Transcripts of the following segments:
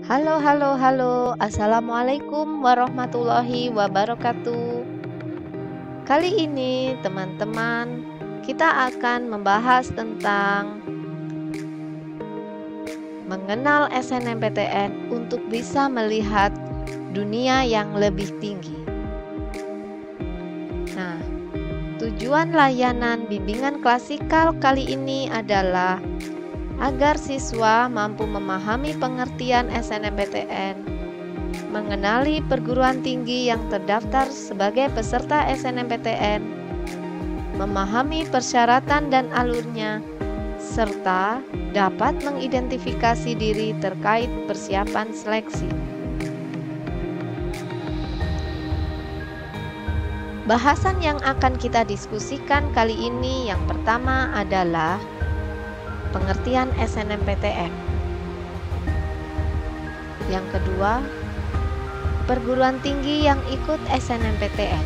Halo, halo, halo. Assalamualaikum warahmatullahi wabarakatuh. Kali ini, teman-teman, kita akan membahas tentang mengenal SNMPTN untuk bisa melihat dunia yang lebih tinggi. Nah, tujuan layanan bimbingan klasikal kali ini adalah agar siswa mampu memahami pengertian SNMPTN, mengenali perguruan tinggi yang terdaftar sebagai peserta SNMPTN, memahami persyaratan dan alurnya, serta dapat mengidentifikasi diri terkait persiapan seleksi. Bahasan yang akan kita diskusikan kali ini yang pertama adalah pengertian SNMPTN. Yang kedua, perguruan tinggi yang ikut SNMPTN.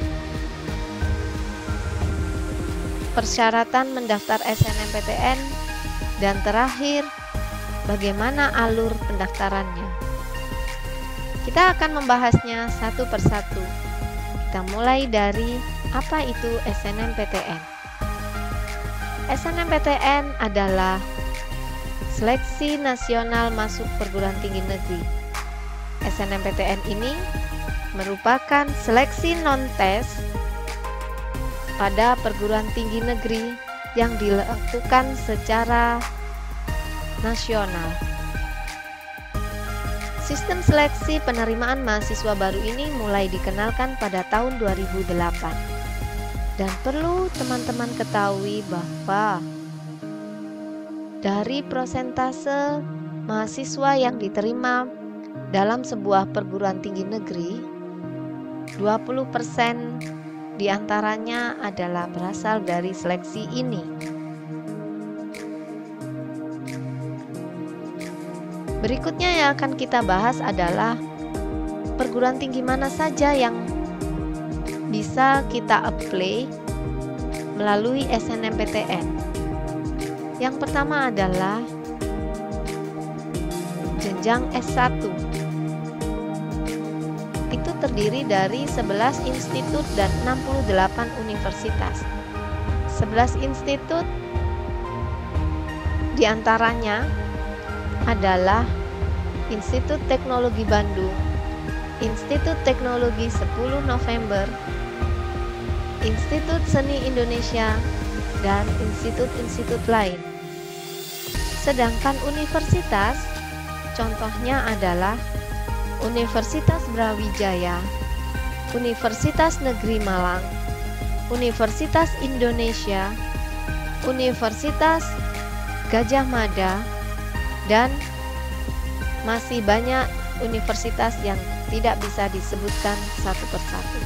Persyaratan mendaftar SNMPTN, dan terakhir, bagaimana alur pendaftarannya. Kita akan membahasnya satu persatu. Kita mulai dari apa itu SNMPTN. SNMPTN adalah Seleksi Nasional Masuk Perguruan Tinggi Negeri. SNMPTN ini merupakan seleksi non-tes pada perguruan tinggi negeri yang dilakukan secara nasional. Sistem seleksi penerimaan mahasiswa baru ini mulai dikenalkan pada tahun 2008. Dan perlu teman-teman ketahui bahwa dari persentase mahasiswa yang diterima dalam sebuah perguruan tinggi negeri, 20% diantaranya adalah berasal dari seleksi ini. Berikutnya yang akan kita bahas adalah perguruan tinggi mana saja yang bisa kita apply melalui SNMPTN. Yang pertama adalah jenjang S1. Itu terdiri dari 11 institut dan 68 universitas. 11 institut diantaranya adalah Institut Teknologi Bandung, Institut Teknologi 10 November, Institut Seni Indonesia, dan institut-institut lain. Sedangkan universitas, contohnya adalah Universitas Brawijaya, Universitas Negeri Malang, Universitas Indonesia, Universitas Gadjah Mada, dan masih banyak universitas yang tidak bisa disebutkan satu persatu.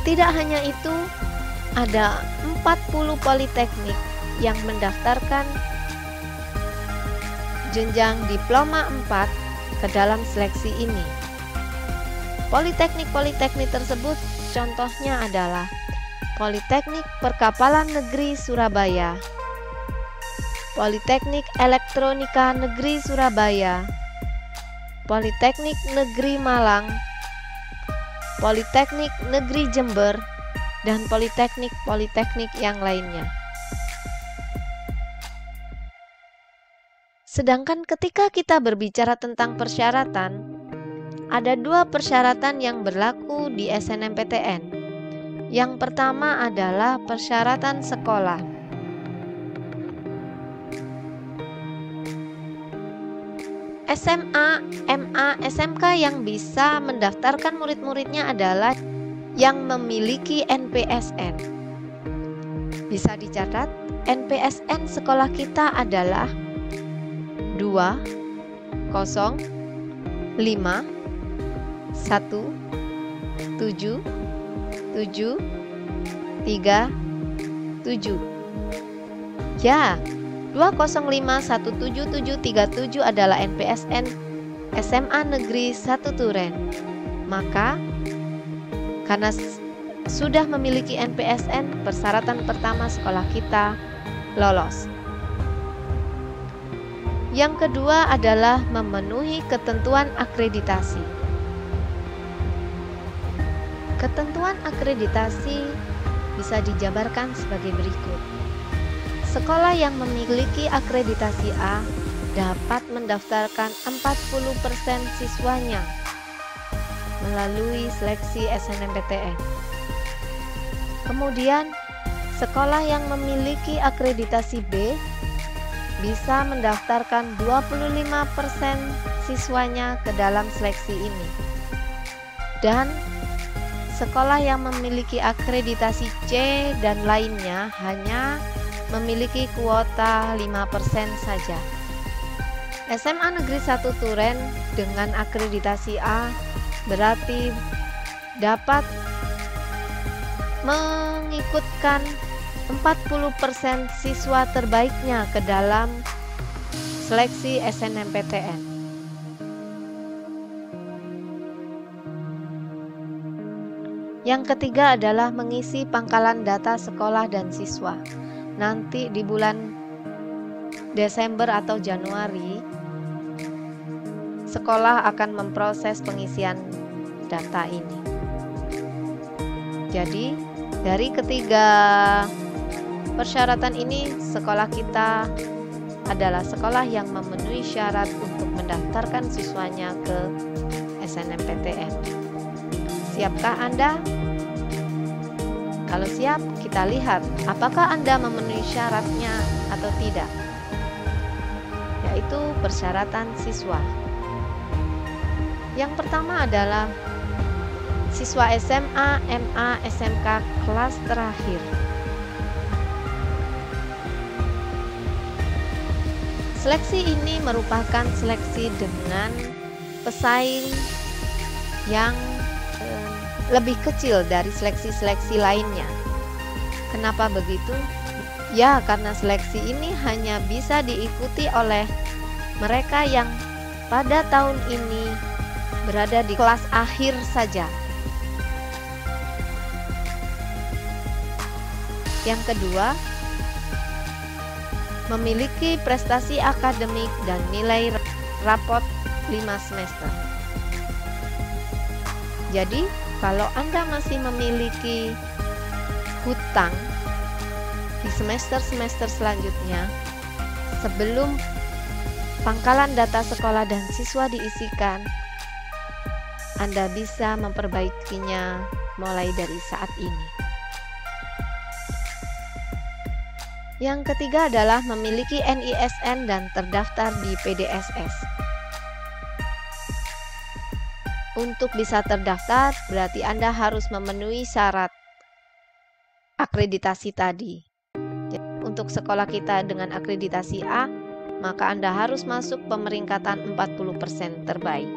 Tidak hanya itu, ada 40 politeknik yang mendaftarkan jenjang diploma 4 ke dalam seleksi ini. Politeknik-politeknik tersebut contohnya adalah Politeknik Perkapalan Negeri Surabaya, Politeknik Elektronika Negeri Surabaya, Politeknik Negeri Malang, Politeknik Negeri Jember, dan politeknik-politeknik yang lainnya. Sedangkan ketika kita berbicara tentang persyaratan, ada dua persyaratan yang berlaku di SNMPTN. Yang pertama adalah persyaratan sekolah. SMA, MA, SMK yang bisa mendaftarkan murid-muridnya adalah yang memiliki NPSN. Bisa dicatat, NPSN sekolah kita adalah 2 0 5 1 7 7 3 7. Ya, 205177737 adalah NPSN SMA Negeri 1 Turen. Maka karena sudah memiliki NPSN, persyaratan pertama sekolah kita lolos. Yang kedua adalah memenuhi ketentuan akreditasi. Ketentuan akreditasi bisa dijabarkan sebagai berikut. Sekolah yang memiliki akreditasi A dapat mendaftarkan 40% siswanya melalui seleksi SNMPTN. Kemudian, sekolah yang memiliki akreditasi B bisa mendaftarkan 25% siswanya ke dalam seleksi ini. Dan sekolah yang memiliki akreditasi C dan lainnya hanya memiliki kuota 5% saja. SMA Negeri 1 Turen dengan akreditasi A berarti dapat mengikutkan 40% siswa terbaiknya ke dalam seleksi SNMPTN. Yang ketiga adalah mengisi pangkalan data sekolah dan siswa. Nanti di bulan Desember atau Januari, sekolah akan memproses pengisian data ini. Jadi, dari ketiga persyaratan ini, sekolah kita adalah sekolah yang memenuhi syarat untuk mendaftarkan siswanya ke SNMPTN. Siapkah Anda? Kalau siap, kita lihat apakah Anda memenuhi syaratnya atau tidak, yaitu persyaratan siswa. Yang pertama adalah siswa SMA, MA, SMK kelas terakhir. Seleksi ini merupakan seleksi dengan pesaing yang lebih kecil dari seleksi-seleksi lainnya. Kenapa begitu? Ya, karena seleksi ini hanya bisa diikuti oleh mereka yang pada tahun ini berada di kelas akhir saja. Yang kedua, memiliki prestasi akademik dan nilai rapot 5 semester. Jadi, kalau Anda masih memiliki hutang di semester-semester selanjutnya, sebelum pangkalan data sekolah dan siswa diisikan, Anda bisa memperbaikinya mulai dari saat ini. Yang ketiga adalah memiliki NISN dan terdaftar di PDSS. Untuk bisa terdaftar, berarti Anda harus memenuhi syarat akreditasi tadi. Untuk sekolah kita dengan akreditasi A, maka Anda harus masuk pemeringkatan 40% terbaik.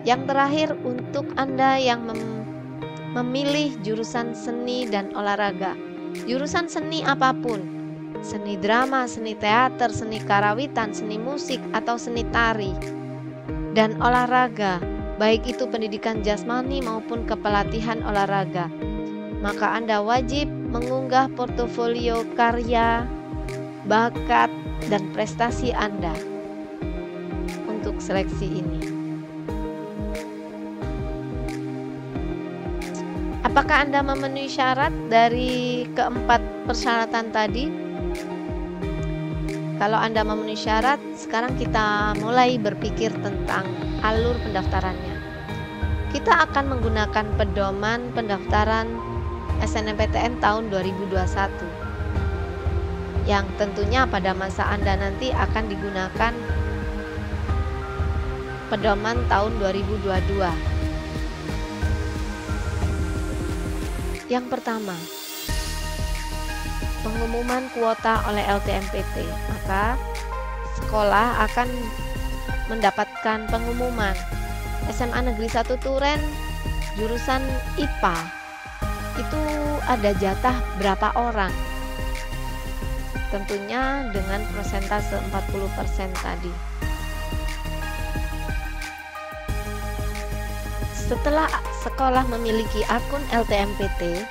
Yang terakhir, untuk Anda yang memilih jurusan seni dan olahraga, jurusan seni apapun, seni drama, seni teater, seni karawitan, seni musik, atau seni tari, dan olahraga, baik itu pendidikan jasmani maupun kepelatihan olahraga, maka Anda wajib mengunggah portofolio karya, bakat, dan prestasi Anda untuk seleksi ini. Apakah Anda memenuhi syarat dari keempat persyaratan tadi? Kalau Anda memenuhi syarat, sekarang kita mulai berpikir tentang alur pendaftarannya. Kita akan menggunakan pedoman pendaftaran SNMPTN tahun 2021, yang tentunya pada masa Anda nanti akan digunakan pedoman tahun 2022. Yang pertama, pengumuman kuota oleh LTMPT. Maka sekolah akan mendapatkan pengumuman SMA Negeri 1 Turen jurusan IPA itu ada jatah berapa orang, tentunya dengan persentase 40% tadi. Setelah sekolah memiliki akun LTMPT,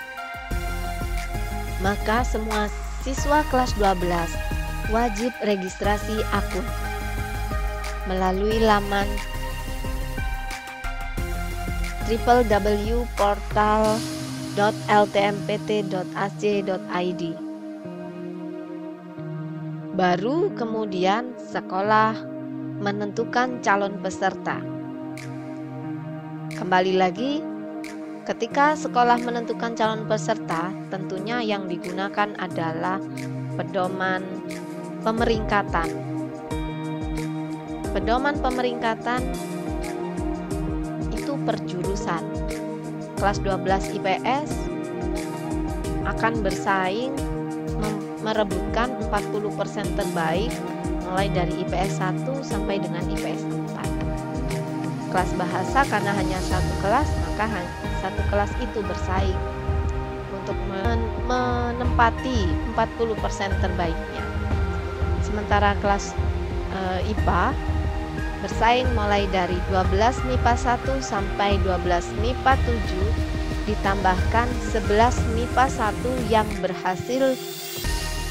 maka semua siswa kelas 12 wajib registrasi akun melalui laman www.portal.ltmpt.ac.id. Baru kemudian sekolah menentukan calon peserta. Kembali lagi, ketika sekolah menentukan calon peserta, tentunya yang digunakan adalah pedoman pemeringkatan. Pedoman pemeringkatan itu per jurusan. Kelas 12 IPS akan bersaing merebutkan 40% terbaik mulai dari IPS 1 sampai dengan IPS 4. Kelas bahasa karena hanya satu kelas, maka satu kelas itu bersaing untuk menempati 40% terbaiknya. Sementara kelas IPA bersaing mulai dari 12 MIPA 1 sampai 12 MIPA 7 ditambahkan 11 MIPA 1 yang berhasil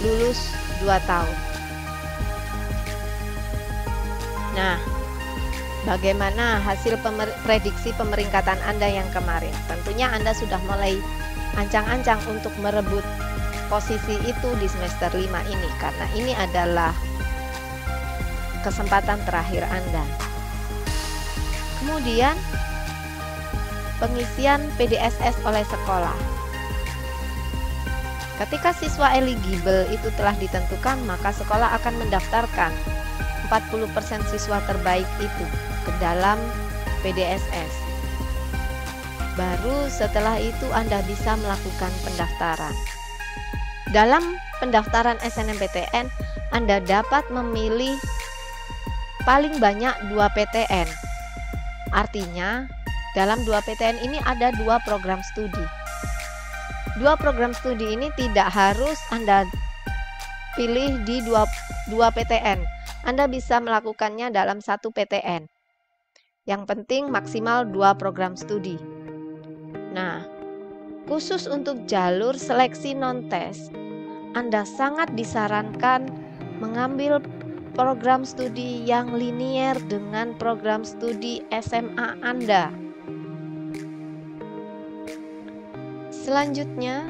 lulus 2 tahun. Nah, bagaimana hasil prediksi pemeringkatan Anda yang kemarin? Tentunya Anda sudah mulai ancang-ancang untuk merebut posisi itu di semester 5 ini, karena ini adalah kesempatan terakhir Anda. Kemudian, pengisian PDSS oleh sekolah. Ketika siswa eligible itu telah ditentukan, maka sekolah akan mendaftarkan 40% siswa terbaik itu ke dalam PDSS. Baru setelah itu Anda bisa melakukan pendaftaran. Dalam pendaftaran SNMPTN, Anda dapat memilih paling banyak 2 PTN. Artinya, dalam 2 PTN ini ada 2 program studi. 2 program studi ini tidak harus Anda pilih di 2 PTN. Anda bisa melakukannya dalam 1 PTN. Yang penting maksimal 2 program studi. Nah, khusus untuk jalur seleksi non-tes, Anda sangat disarankan mengambil program studi yang linier dengan program studi SMA Anda. Selanjutnya,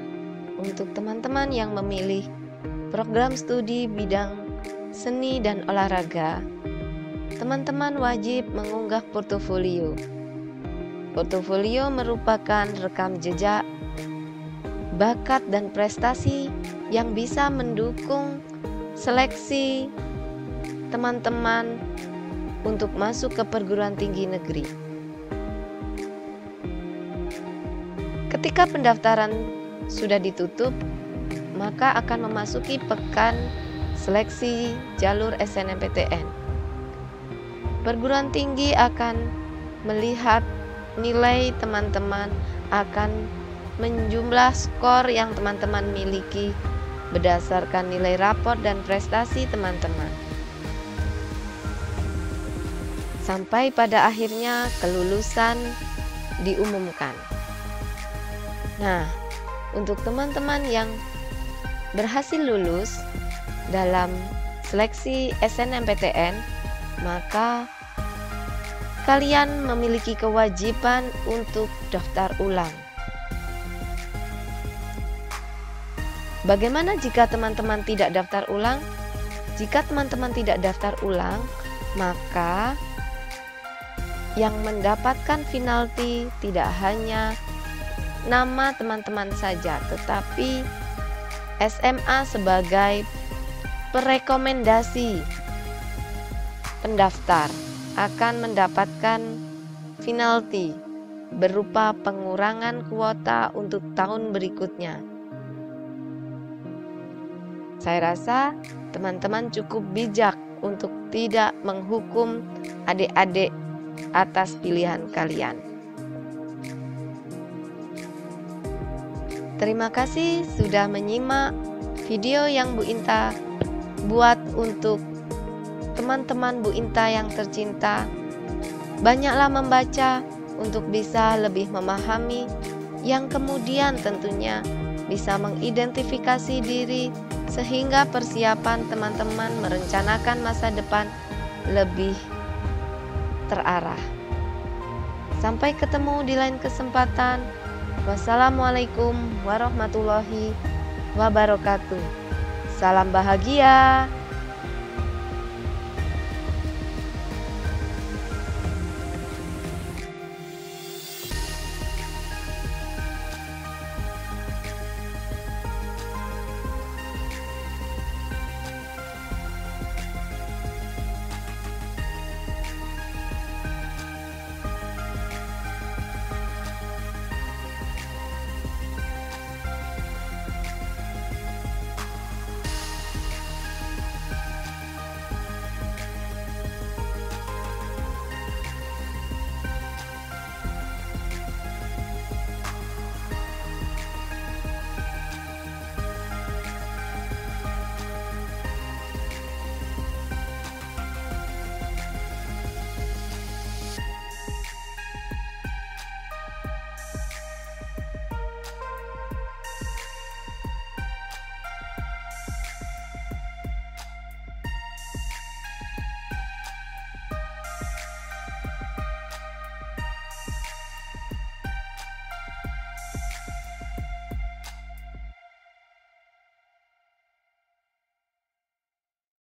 untuk teman-teman yang memilih program studi bidang seni dan olahraga, teman-teman wajib mengunggah portofolio. Portofolio merupakan rekam jejak, bakat dan prestasi yang bisa mendukung seleksi teman-teman untuk masuk ke perguruan tinggi negeri. Ketika pendaftaran sudah ditutup, maka akan memasuki pekan seleksi jalur SNMPTN. Perguruan tinggi akan melihat nilai teman-teman, akan menjumlah skor yang teman-teman miliki berdasarkan nilai rapor dan prestasi teman-teman. Sampai pada akhirnya kelulusan diumumkan. Nah, untuk teman-teman yang berhasil lulus dalam seleksi SNMPTN, maka kalian memiliki kewajiban untuk daftar ulang. Bagaimana jika teman-teman tidak daftar ulang? Jika teman-teman tidak daftar ulang, maka yang mendapatkan penalti tidak hanya nama teman-teman saja, tetapi SMA sebagai perekomendasi pendaftar akan mendapatkan penalti berupa pengurangan kuota untuk tahun berikutnya. Saya rasa teman-teman cukup bijak untuk tidak menghukum adik-adik atas pilihan kalian. Terima kasih sudah menyimak video yang Bu Inta buat untuk teman-teman Bu Inta yang tercinta. Banyaklah membaca untuk bisa lebih memahami, yang kemudian tentunya bisa mengidentifikasi diri sehingga persiapan teman-teman merencanakan masa depan lebih terarah. Sampai ketemu di lain kesempatan. Wassalamualaikum warahmatullahi wabarakatuh. Salam bahagia.